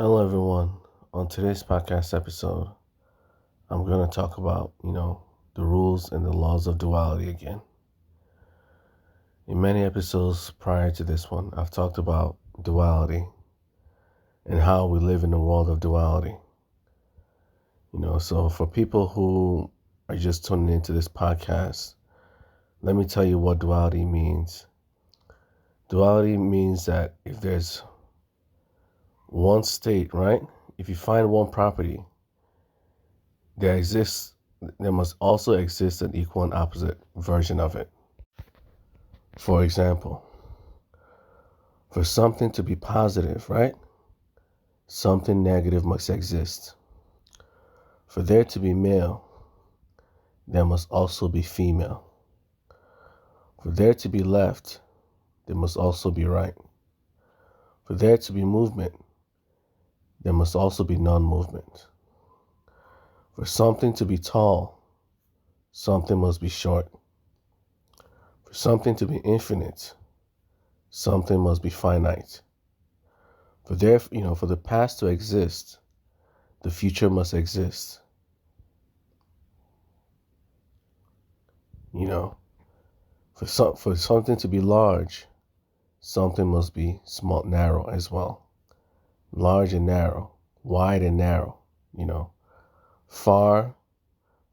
Hello, everyone. On today's podcast episode, I'm going to talk about, the rules and the laws of duality again. In many episodes prior to this one, I've talked about duality and how we live in the world of duality. So for people who are just tuning into this podcast, let me tell you what duality means. Duality means that if there's one state, right? If you find one property, there must also exist an equal and opposite version of it. For example, for something to be positive, right? Something negative must exist. For there to be male, there must also be female. For there to be left, there must also be right. For there to be movement, there must also be non-movement. For something to be tall, something must be short. For something to be infinite, something must be finite. For the past to exist, the future must exist. For something to be large, something must be small, narrow as well. Large and narrow, wide and narrow, Far,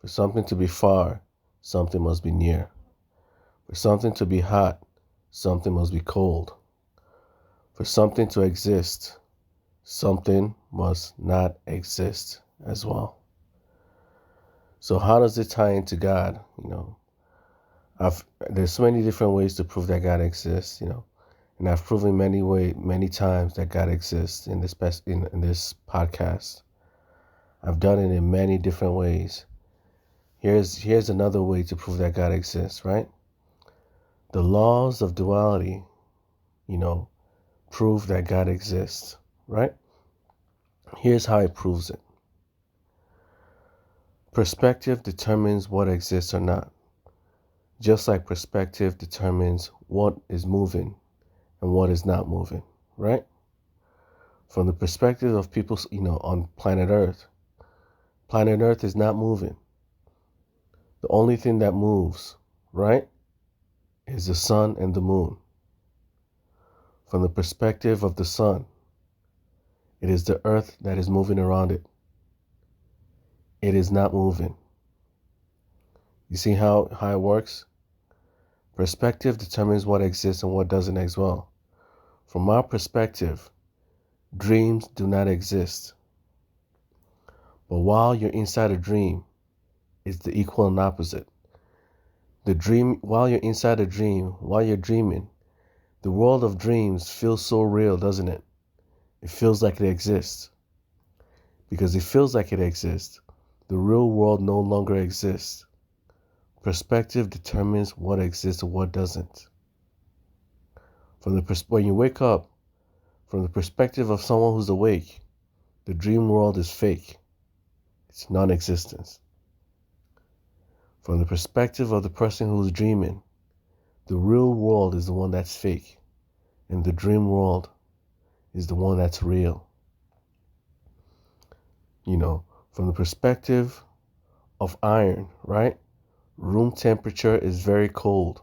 for something to be far, something must be near. For something to be hot, something must be cold. For something to exist, something must not exist as well. So how does it tie into God? There's so many different ways to prove that God exists, and I've proven many times that God exists in this podcast. I've done it in many different ways. Here's another way to prove that God exists, right? The laws of duality, prove that God exists, right? Here's how it proves it. Perspective determines what exists or not, just like perspective determines what is moving and what is not moving, right? From the perspective of people, on planet Earth is not moving. The only thing that moves, right, is the sun and the moon. From the perspective of the sun, it is the earth that is moving around it. It is not moving. You see how it works? Perspective determines what exists and what doesn't as well. From our perspective, dreams do not exist. But while you're inside a dream, it's the equal and opposite. While you're inside a dream, while you're dreaming, the world of dreams feels so real, doesn't it? It feels like it exists. Because it feels like it exists, the real world no longer exists. Perspective determines what exists and what doesn't. When you wake up, from the perspective of someone who's awake, the dream world is fake. It's non-existence. From the perspective of the person who's dreaming, the real world is the one that's fake, and the dream world is the one that's real. From the perspective of iron, right? Room temperature is very cold.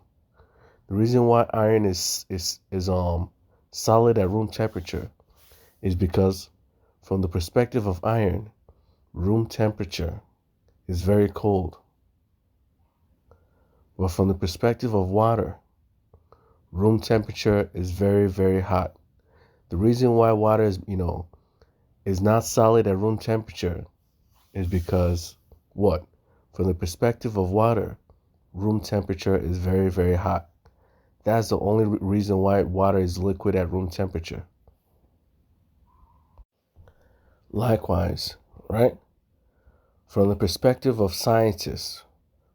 The reason why iron is solid at room temperature is because from the perspective of iron, room temperature is very cold. But from the perspective of water, room temperature is very, very hot. The reason why water is not solid at room temperature is because what? From the perspective of water, room temperature is very, very hot. That's the only reason why water is liquid at room temperature. Likewise, right? From the perspective of scientists,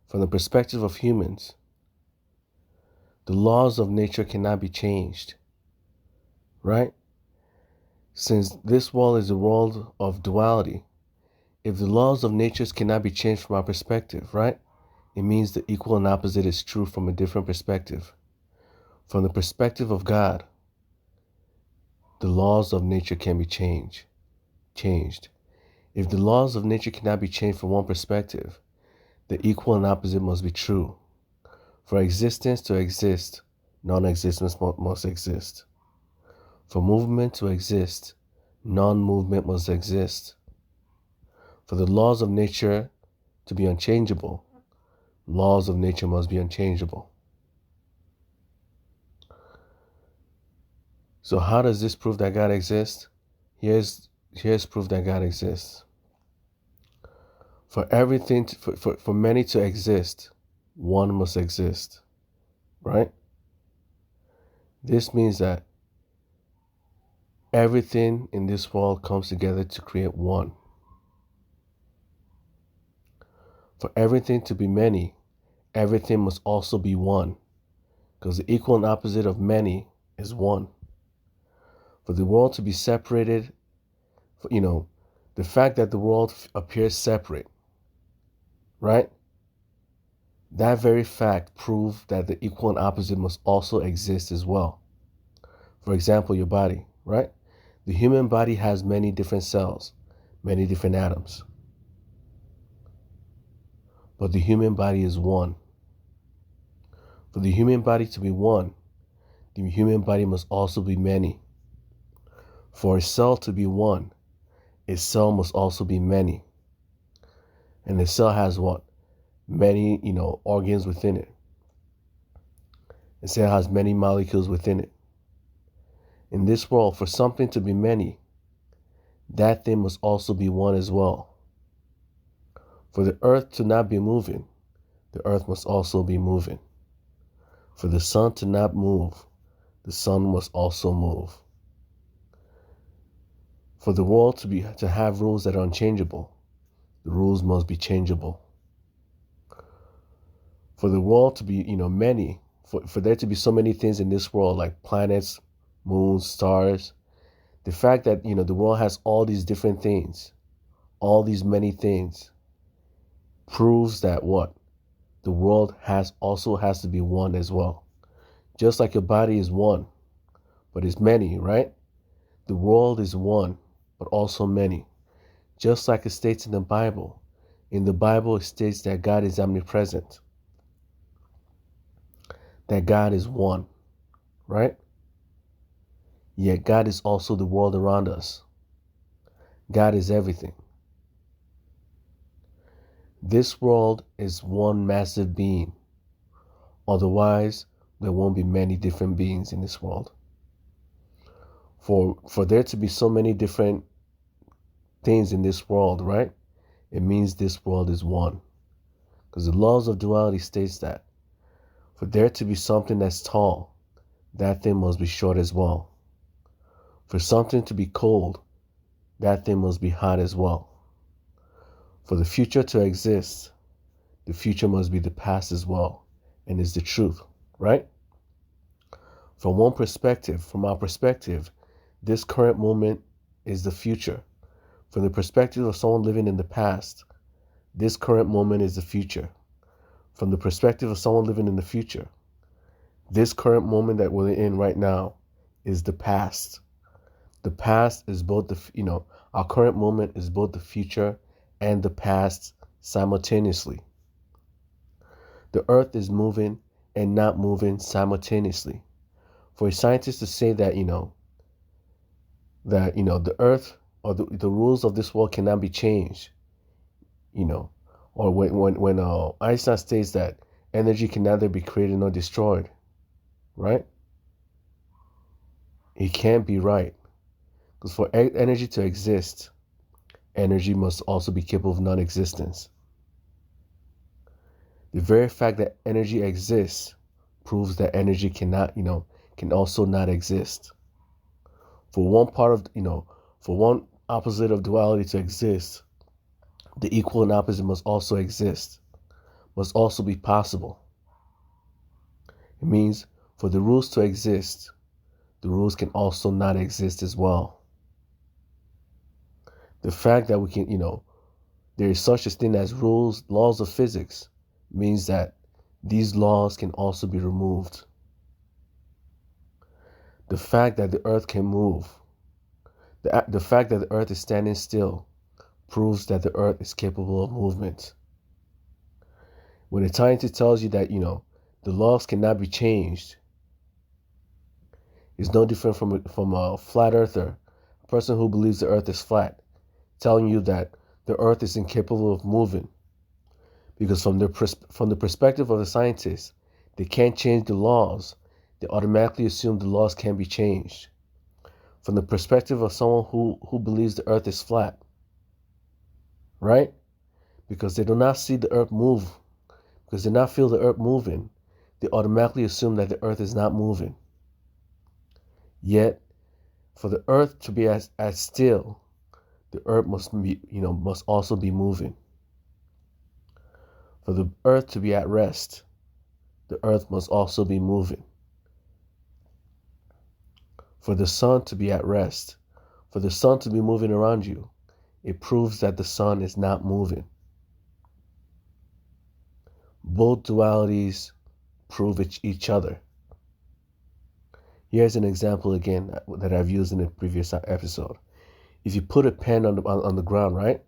from the perspective of humans, the laws of nature cannot be changed, right? Since this world is a world of duality, if the laws of nature cannot be changed from our perspective, right? It means the equal and opposite is true from a different perspective. From the perspective of God, the laws of nature can be changed. changed. If the laws of nature cannot be changed from one perspective, the equal and opposite must be true. For existence to exist, non-existence must exist. For movement to exist, non-movement must exist. For the laws of nature to be unchangeable, laws of nature must be unchangeable. So how does this prove that God exists? Here's proof that God exists. For everything, for many to exist, one must exist, right? This means that everything in this world comes together to create one. For everything to be many, everything must also be one, because the equal and opposite of many is one. For the world to be separated, the fact that the world appears separate, right? That very fact proves that the equal and opposite must also exist as well. For example, your body, right? The human body has many different cells, many different atoms. But the human body is one. For the human body to be one, the human body must also be many. For a cell to be one, a cell must also be many. And the cell has what? Many, organs within it. The cell has many molecules within it. In this world, for something to be many, that thing must also be one as well. For the earth to not be moving, the earth must also be moving. For the sun to not move, the sun must also move. For the world to have rules that are unchangeable, the rules must be changeable. For the world to be, many, for there to be so many things in this world like planets, moons, stars, the fact that, the world has all these different things, all these many things, proves that what? The world also has to be one as well. Just like your body is one, but it's many, right? The world is one, but also many. Just like it states in the Bible. In the Bible, it states that God is omnipresent, that God is one, right? Yet God is also the world around us. God is everything. This world is one massive being. Otherwise, there won't be many different beings in this world. For there to be so many different things in this world, right? It means this world is one. Because the laws of duality states that for there to be something that's tall, that thing must be short as well. For something to be cold, that thing must be hot as well. For the future to exist, the future must be the past as well, and is the truth, right? From our perspective, this current moment is the future. From the perspective of someone living in the past, this current moment is the future. From the perspective of someone living in the future, this current moment that we're in right now is the past. The past is both our current moment is both the future and the past simultaneously. The earth is moving and not moving simultaneously. For a scientist to say that, the earth or the rules of this world cannot be changed, or when Einstein states that energy can neither be created nor destroyed, right? He can't be right. Because for energy to exist, energy must also be capable of non-existence. The very fact that energy exists proves that energy can also not exist. For one opposite of duality to exist, the equal and opposite must also exist, must also be possible. It means for the rules to exist, the rules can also not exist as well. The fact that we can, there is such a thing as laws of physics, means that these laws can also be removed. The fact that the earth can move, The fact that the earth is standing still proves that the earth is capable of movement. When a scientist tells you that, the laws cannot be changed, it's no different from a flat earther, a person who believes the earth is flat, telling you that the earth is incapable of moving. Because from the perspective of the scientists, they can't change the laws. They automatically assume the laws can be changed. From the perspective of someone who believes the earth is flat, right? Because they do not see the earth move, because they do not feel the earth moving, they automatically assume that the earth is not moving. Yet, for the earth to be as still, the earth must also be moving. For the earth to be at rest, the earth must also be moving. For the sun to be at rest, for the sun to be moving around you, it proves that the sun is not moving. Both dualities prove each other. Here's an example again that I've used in a previous episode. If you put a pen on the ground, right?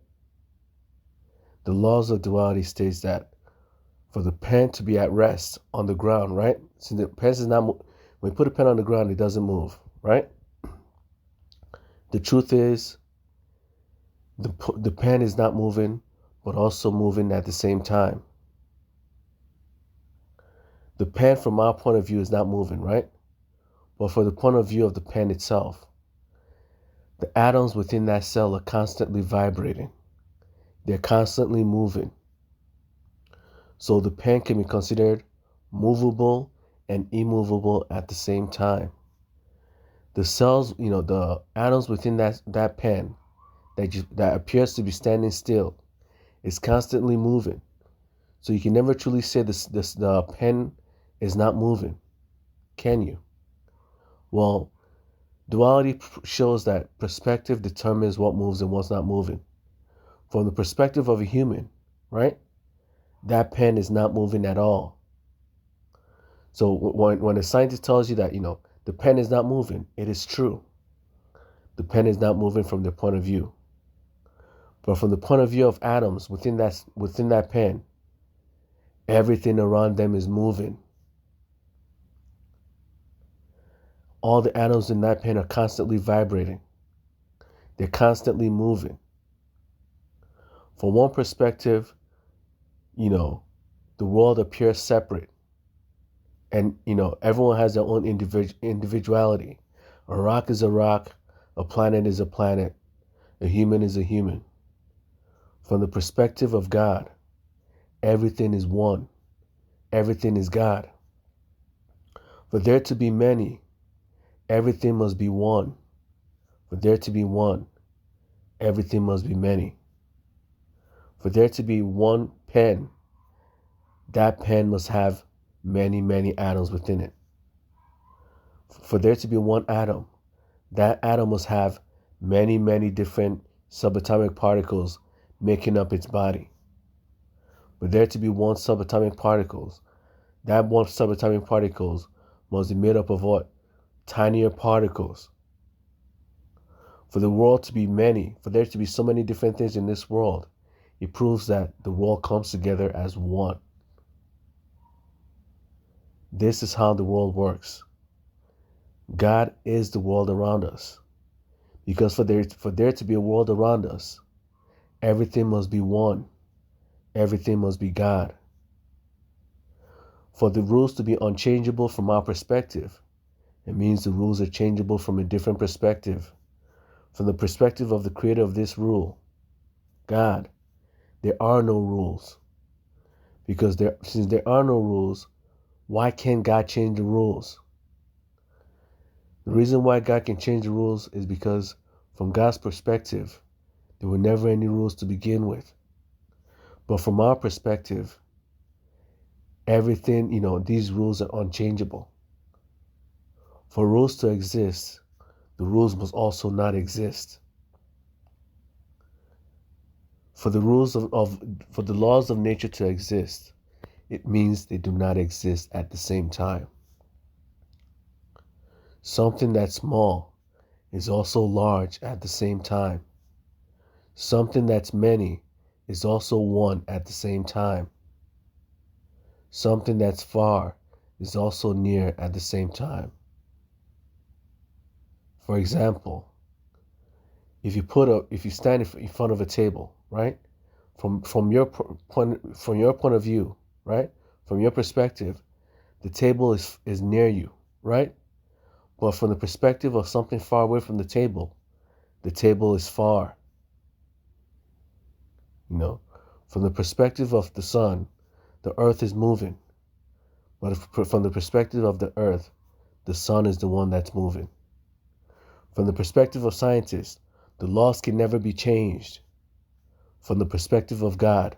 The laws of duality states that for the pen to be at rest on the ground, right? So the pen is not when you put a pen on the ground, it doesn't move, right? The truth is, the pen is not moving, but also moving at the same time. The pen, from our point of view, is not moving, right? But for the point of view of the pen itself, the atoms within that cell are constantly vibrating. They're constantly moving. So the pen can be considered movable and immovable at the same time. The cells, the atoms within that pen that appears to be standing still is constantly moving. So you can never truly say the pen is not moving, can you? Well, duality shows that perspective determines what moves and what's not moving. From the perspective of a human, right? That pen is not moving at all. So when a scientist tells you that, the pen is not moving, it is true. The pen is not moving from their point of view. But from the point of view of atoms within that pen, everything around them is moving. All the atoms in that pen are constantly vibrating. They're constantly moving. From one perspective, the world appears separate. And, everyone has their own individuality. A rock is a rock. A planet is a planet. A human is a human. From the perspective of God, everything is one. Everything is God. For there to be many, everything must be one. For there to be one, everything must be many. For there to be one pen, that pen must have many, many atoms within it. For there to be one atom, that atom must have many, many different subatomic particles making up its body. For there to be one subatomic particles, that one subatomic particles must be made up of what? Tinier particles. For the world to be many, for there to be so many different things in this world, it proves that the world comes together as one. This is how the world works. God is the world around us. Because for there to be a world around us, everything must be one. Everything must be God. For the rules to be unchangeable from our perspective, it means the rules are changeable from a different perspective. From the perspective of the creator of this rule, God, there are no rules. Because since there are no rules, why can't God change the rules? The reason why God can change the rules is because from God's perspective, there were never any rules to begin with. But from our perspective, everything, these rules are unchangeable. For rules to exist, the rules must also not exist. For the for the laws of nature to exist, it means they do not exist at the same time. Something that's small is also large at the same time. Something that's many is also one at the same time. Something that's far is also near at the same time. For example, if you stand in front of a table, right? From your point of view, right? From your perspective, the table is near you, right? But from the perspective of something far away from the table is far. You know, from the perspective of the sun, the earth is moving. But from the perspective of the earth, the sun is the one that's moving. From the perspective of scientists, the laws can never be changed. From the perspective of God,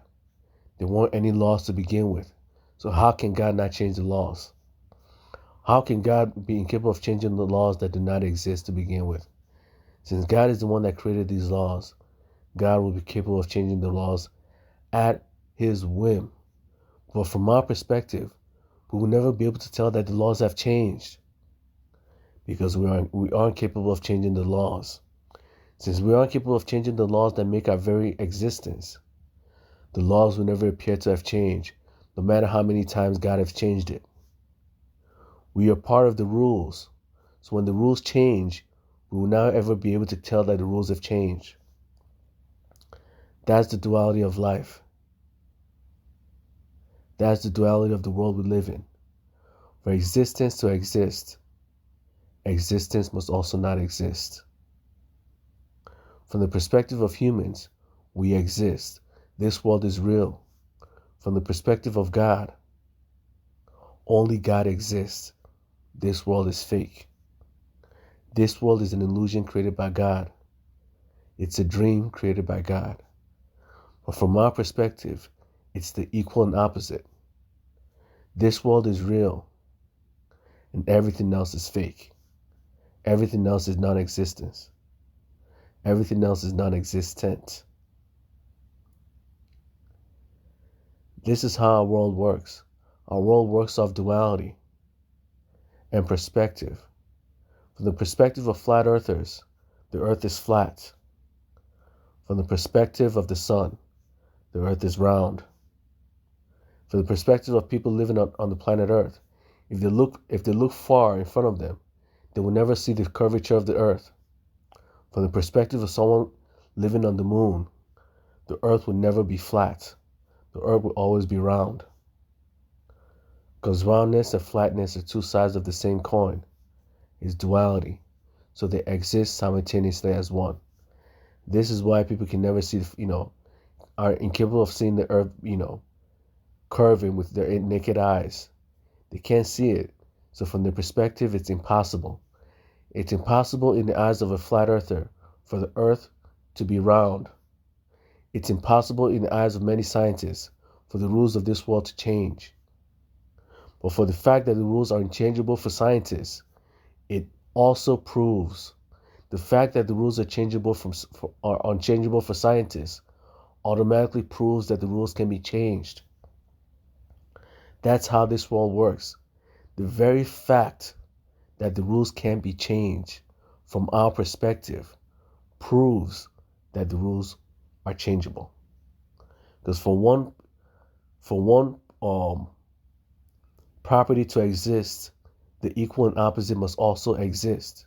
there weren't any laws to begin with. So how can God not change the laws? How can God be incapable of changing the laws that do not exist to begin with? Since God is the one that created these laws, God will be capable of changing the laws at his whim. But from our perspective, we will never be able to tell that the laws have changed because we aren't capable of changing the laws. Since we aren't capable of changing the laws that make our very existence, the laws will never appear to have changed, no matter how many times God has changed it. We are part of the rules. So when the rules change, we will not ever be able to tell that the rules have changed. That's the duality of life. That's the duality of the world we live in. For existence to exist, existence must also not exist. From the perspective of humans, we exist. This world is real. From the perspective of God, only God exists. This world is fake. This world is an illusion created by God. It's a dream created by God. But from our perspective, it's the equal and opposite. This world is real, and everything else is fake. Everything else is non-existence. Everything else is non-existent. This is how our world works. Our world works off duality and perspective. From the perspective of flat earthers, the earth is flat. From the perspective of the sun, the earth is round. From the perspective of people living on the planet Earth, if they look far in front of them, they will never see the curvature of the earth. From the perspective of someone living on the moon, the earth will never be flat. The earth will always be round. Because roundness and flatness are two sides of the same coin. It's duality. So they exist simultaneously as one. This is why people can never see, are incapable of seeing the earth, curving with their naked eyes. They can't see it. So from their perspective, it's impossible. It's impossible in the eyes of a flat earther for the earth to be round. It's impossible in the eyes of many scientists for the rules of this world to change. But for the fact that the rules are unchangeable for scientists, it also proves the fact that the rules are are unchangeable for scientists automatically proves that the rules can be changed. That's how this world works. The very fact that the rules can be changed from our perspective proves that the rules are changeable. Because for one property to exist, the equal and opposite must also exist.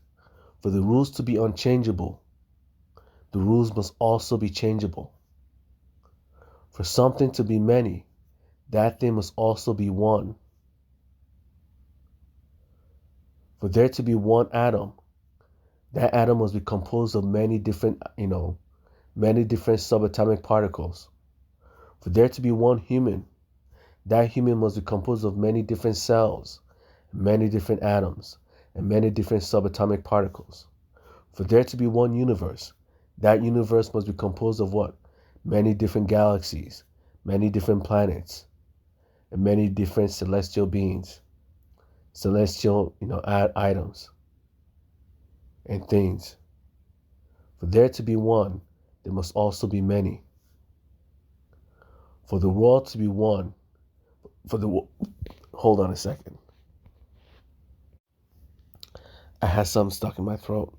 For the rules to be unchangeable, the rules must also be changeable. For something to be many, that thing must also be one. For there to be one atom, that atom must be composed of many different subatomic particles. For there to be one human, that human must be composed of many different cells, many different atoms, and many different subatomic particles. For there to be one universe, that universe must be composed of what? Many different galaxies, many different planets, and many different celestial beings, celestial, items and things. For there to be one, there must also be many. For the world to be one, hold on a second. I had something stuck in my throat.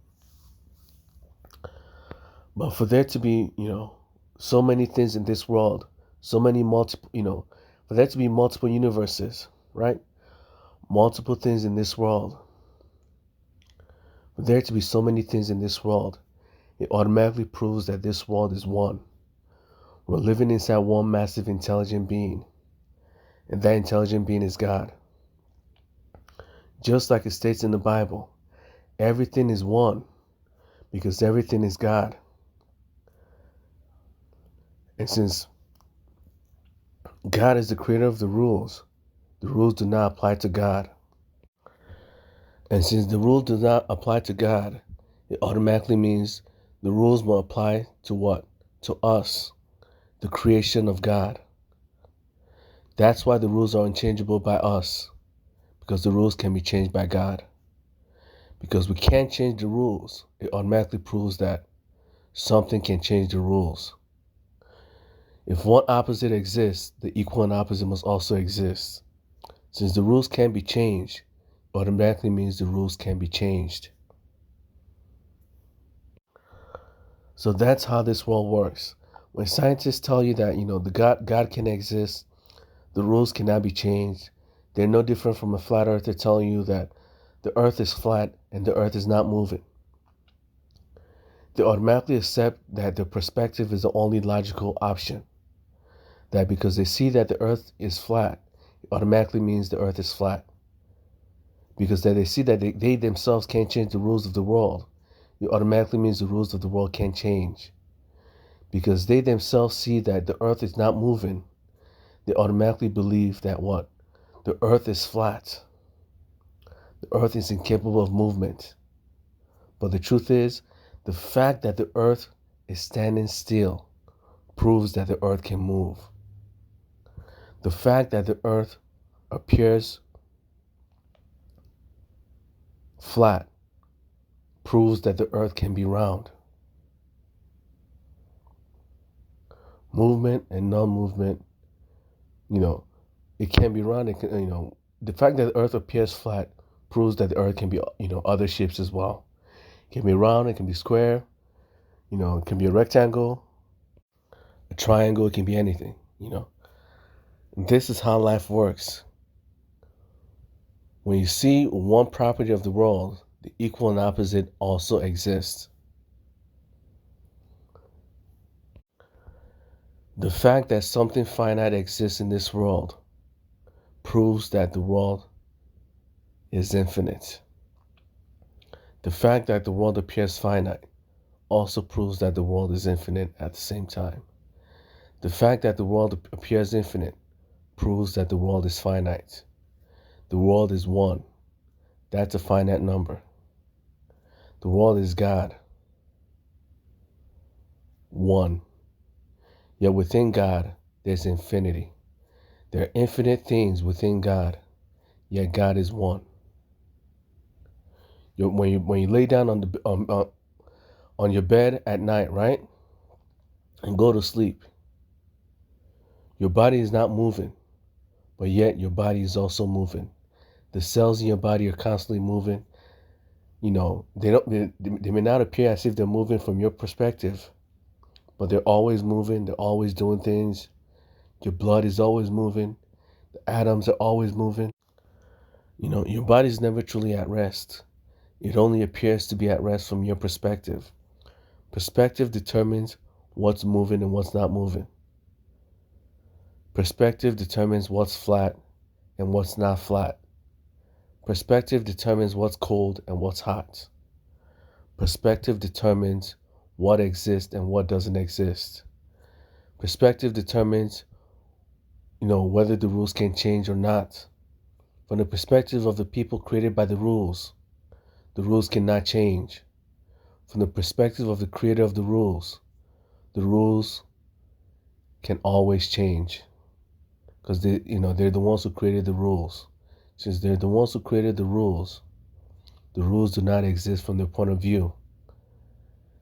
But for there to be, so many things in this world, so many multiple, for there to be multiple universes, right? Multiple things in this world. For there to be so many things in this world, it automatically proves that this world is one. We're living inside one massive intelligent being, and that intelligent being is God. Just like it states in the Bible, everything is one because everything is God. And since God is the creator of the rules do not apply to God. And since the rules do not apply to God, it automatically means the rules will apply to what? To us, the creation of God. That's why the rules are unchangeable by us, because the rules can be changed by God. Because we can't change the rules, it automatically proves that something can change the rules. If one opposite exists, the equal and opposite must also exist. Since the rules can be changed, it automatically means the rules can be changed. So that's how this world works. When scientists tell you that, the God can exist, the rules cannot be changed, they're no different from a flat earther telling you that the earth is flat and the earth is not moving. They automatically accept that their perspective is the only logical option. That because they see that the earth is flat, it automatically means the earth is flat. Because that they see that they themselves can't change the rules of the world, it automatically means the rules of the world can't change. Because they themselves see that the earth is not moving, they automatically believe that what? The earth is flat. The earth is incapable of movement. But the truth is, the fact that the earth is standing still proves that the earth can move. The fact that the earth appears flat proves that the earth can be round. Movement and non-movement, it can be round. It can, the fact that the earth appears flat proves that the earth can be, other shapes as well. It can be round, it can be square, it can be a rectangle, a triangle, it can be anything. This is how life works. When you see one property of the world, the equal and opposite also exists. The fact that something finite exists in this world proves that the world is infinite. The fact that the world appears finite also proves that the world is infinite at the same time. The fact that the world appears infinite proves that the world is finite. The world is one. That's a finite number. The world is God. One. Yet within God, there's infinity. There are infinite things within God, yet God is one. When you lay down on your bed at night, right, and go to sleep, your body is not moving, but yet your body is also moving. The cells in your body are constantly moving. They may not appear as if they're moving from your perspective, but they're always moving. They're always doing things. Your blood is always moving. The atoms are always moving. Your body's never truly at rest. It only appears to be at rest from your perspective. Perspective determines what's moving and what's not moving. Perspective determines what's flat and what's not flat. Perspective determines what's cold and what's hot. Perspective determines what exists and what doesn't exist. Perspective determines, whether the rules can change or not. From the perspective of the people created by the rules cannot change. From the perspective of the creator of the rules can always change. Because they're the ones who created the rules. Since they're the ones who created the rules do not exist from their point of view.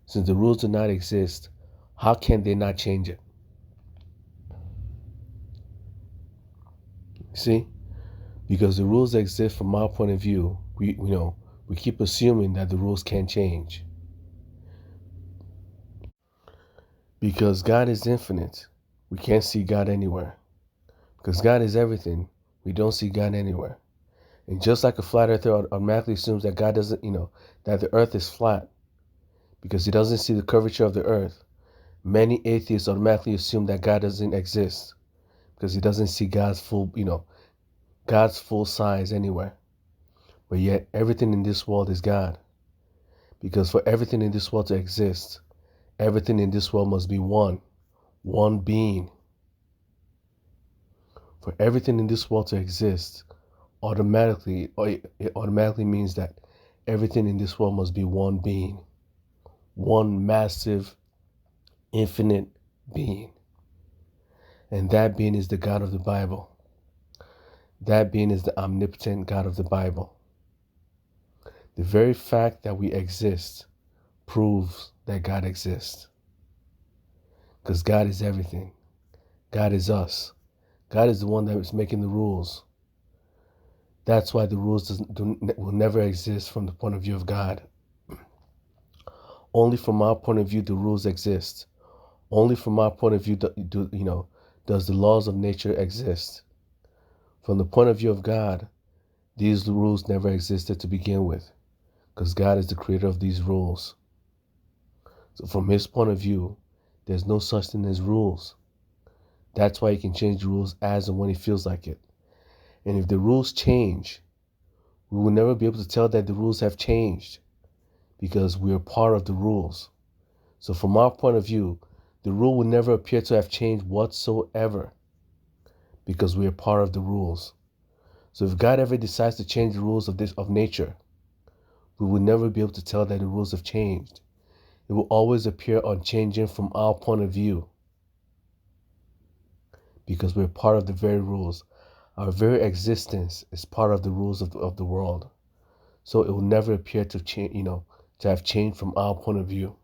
Since the rules do not exist, how can they not change it? See? Because the rules exist from our point of view, we keep assuming that the rules can't change. Because God is infinite, we can't see God anywhere. Because God is everything, we don't see God anywhere. And just like a flat earther automatically assumes that God doesn't, that the earth is flat because he doesn't see the curvature of the earth, many atheists automatically assume that God doesn't exist because he doesn't see God's full size anywhere. But yet everything in this world is God. Because for everything in this world to exist, everything in this world must be one being. For everything in this world to exist, it automatically means that everything in this world must be one being, one massive, infinite being. And that being is the God of the Bible. That being is the omnipotent God of the Bible. The very fact that we exist proves that God exists. Because God is everything. God is us. God is the one that is making the rules. That's why the rules will never exist from the point of view of God. Only from our point of view the rules exist. Only from our point of view does the laws of nature exist. From the point of view of God, these rules never existed to begin with, because God is the creator of these rules. So from his point of view, there's no such thing as rules. That's why he can change the rules as and when he feels like it. And if the rules change, we will never be able to tell that the rules have changed because we are part of the rules. So from our point of view, the rule will never appear to have changed whatsoever because we are part of the rules. So if God ever decides to change the rules of nature, we will never be able to tell that the rules have changed. It will always appear unchanging from our point of view because we're part of the very rules. Our very existence is part of the rules of the world. So it will never appear to change, to have changed from our point of view.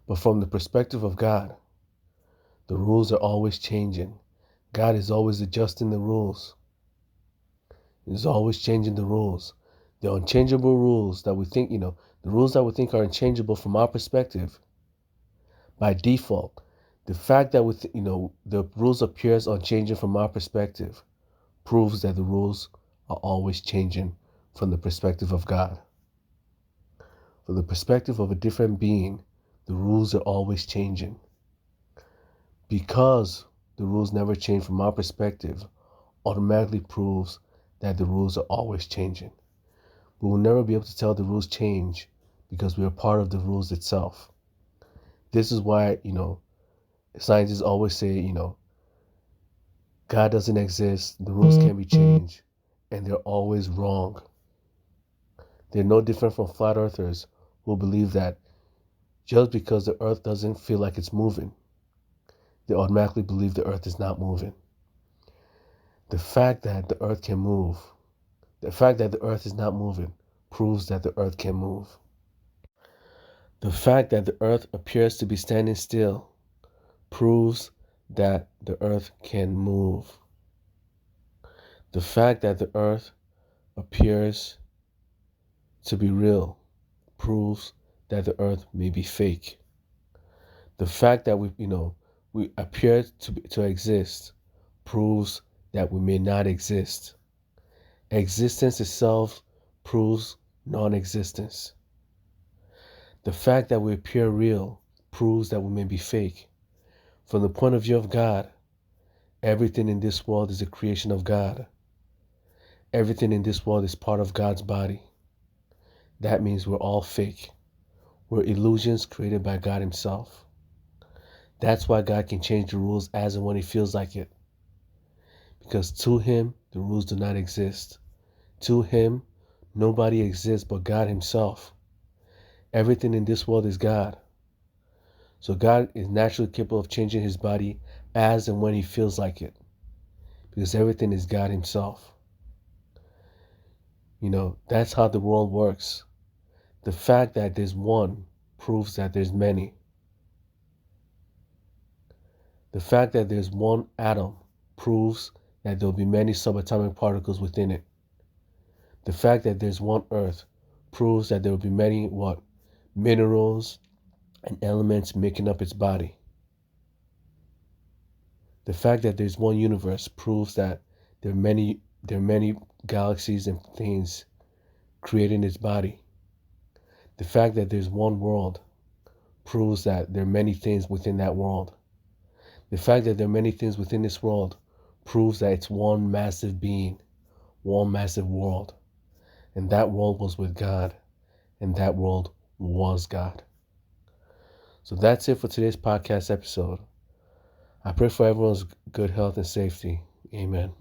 But from the perspective of God, the rules are always changing. God is always adjusting the rules. He's always changing the rules. The unchangeable rules that we think, the rules that we think are unchangeable from our perspective, by default, the fact that the rules appears unchanging from our perspective proves that the rules are always changing from the perspective of God. From the perspective of a different being, the rules are always changing. Because the rules never change from our perspective, automatically proves that the rules are always changing. We will never be able to tell the rules change because we are part of the rules itself. This is why, scientists always say, God doesn't exist, the rules can't be changed, and they're always wrong. They're no different from flat earthers who believe that just because the earth doesn't feel like it's moving, they automatically believe the earth is not moving. The fact that the earth can move, the fact that the earth is not moving, proves that the earth can move. The fact that the earth appears to be standing still proves that the earth can move. The fact that the earth appears to be real proves that the earth may be fake. The fact that we appear to exist proves that we may not exist. Existence itself proves non-existence. The fact that we appear real proves that we may be fake. From the point of view of God, everything in this world is a creation of God. Everything in this world is part of God's body. That means we're all fake. We're illusions created by God himself. That's why God can change the rules as and when he feels like it. Because to him, the rules do not exist. To him, nobody exists but God himself. Everything in this world is God. So God is naturally capable of changing his body as and when he feels like it. Because everything is God himself. That's how the world works. The fact that there's one proves that there's many. The fact that there's one atom proves that there'll be many subatomic particles within it. The fact that there's one earth proves that there will be many minerals, and elements making up its body. The fact that there's one universe proves that there are many galaxies and things creating its body. The fact that there's one world proves that there are many things within that world. The fact that there are many things within this world proves that it's one massive being, one massive world. And that world was with God, and that world was God. So that's it for today's podcast episode. I pray for everyone's good health and safety. Amen.